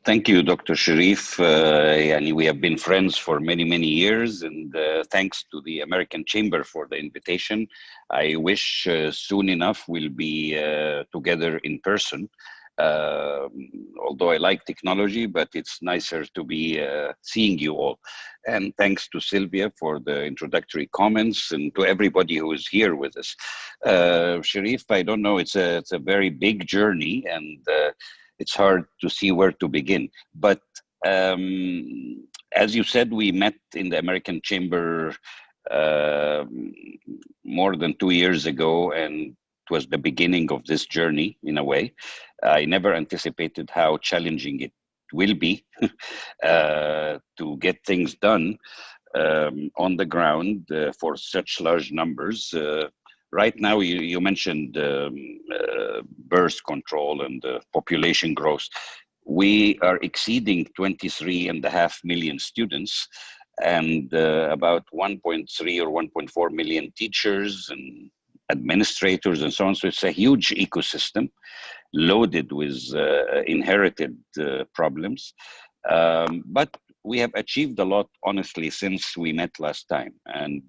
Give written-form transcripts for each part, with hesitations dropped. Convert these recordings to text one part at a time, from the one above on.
Thank you, Dr. Sharif. Yani we have been friends for many, many years, and thanks to the American Chamber for the invitation. I wish soon enough we'll be together in person. Uh, Although I like technology, but it's nicer to be seeing you all. And thanks to Sylvia for the introductory comments, and to everybody who is here with us. Sharif, I don't know, it's a very big journey, and it's hard to see where to begin. But as you said, we met in the American Chamber uh, more than 2 years ago, and it was the beginning of this journey in a way. I never anticipated how challenging it will be to get things done on the ground for such large numbers. Right now, you mentioned birth control and population growth. We are exceeding 23.5 million students, and about 1.3 or 1.4 million teachers and administrators and so on. So it's a huge ecosystem loaded with inherited problems. But we have achieved a lot, honestly, since we met last time. And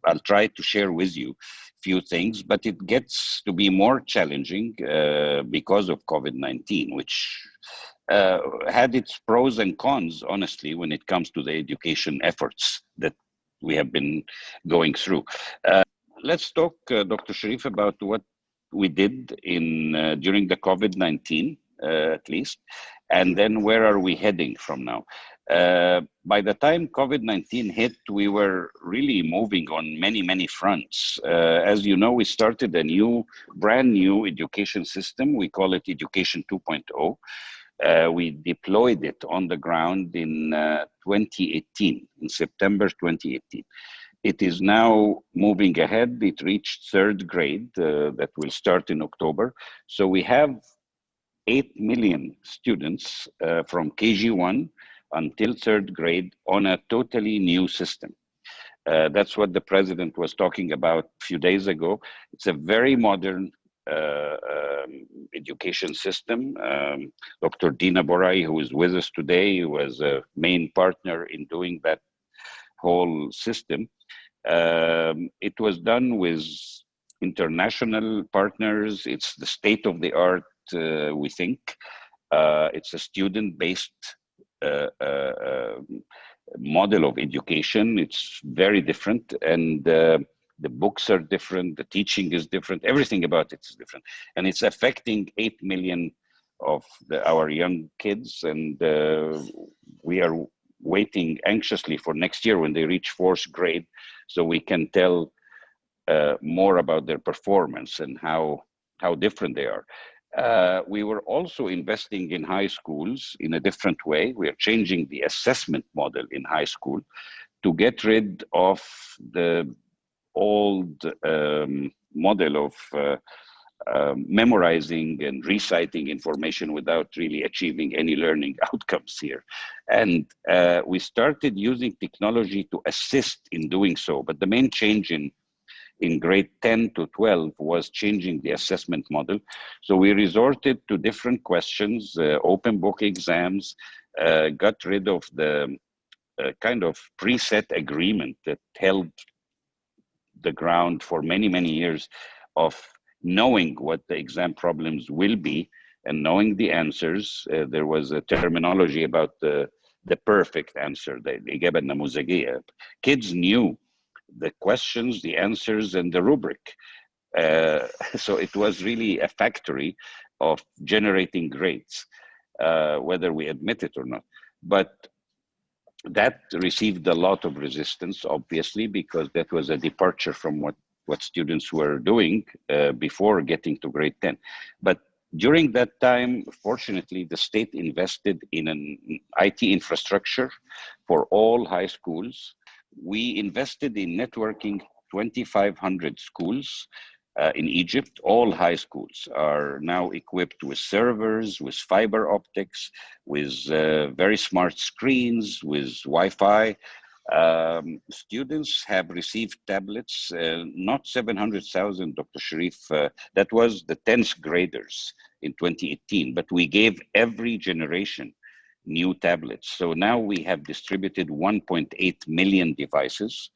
I'll try to share with you a few things, but it gets to be more challenging because of COVID-19, which had its pros and cons, honestly, when it comes to the education efforts that we have been going through. Let's talk, Dr. Sharif, about what we did in during the COVID-19, at least, and then where are we heading from now? By the time COVID-19 hit, we were really moving on many, many fronts. As you know, we started a brand new education system. We call it Education 2.0. We deployed it on the ground in 2018, in September 2018. It is now moving ahead. It reached third grade that will start in October. So we have 8 million students from KG1 until third grade on a totally new system. That's what the president was talking about a few days ago. It's a very modern education system. Dr. Dina Borai, who is with us today, was a main partner in doing that whole system. It was done with international partners. It's the state of the art, we think. It's a student-based model of education. It's very different, and the books are different. The teaching is different. Everything about it is different, and it's affecting 8 million of our young kids, and we are waiting anxiously for next year when they reach fourth grade, so we can tell more about their performance and how different they are. We were also investing in high schools in a different way. We are changing the assessment model in high school to get rid of the old model of memorizing and reciting information without really achieving any learning outcomes here. And we started using technology to assist in doing so. But the main change in grade 10 to 12 was changing the assessment model. So we resorted to different questions, open book exams, got rid of the kind of preset agreement that held the ground for many, many years of knowing what the exam problems will be and knowing the answers. There was a terminology about the perfect answer, the إجابة النموذجية. Kids knew the questions, the answers, and the rubric. So it was really a factory of generating grades, whether we admit it or not. But that received a lot of resistance, obviously, because that was a departure from what students were doing before getting to grade 10. But during that time, fortunately, the state invested in an IT infrastructure for all high schools. We invested in networking 2,500 schools in Egypt. All high schools are now equipped with servers, with fiber optics, with very smart screens, with Wi-Fi. Students have received tablets, not 700,000, Dr. Sharif. That was the 10th graders in 2018, but we gave every generation new tablets. So now we have distributed 1.8 million devices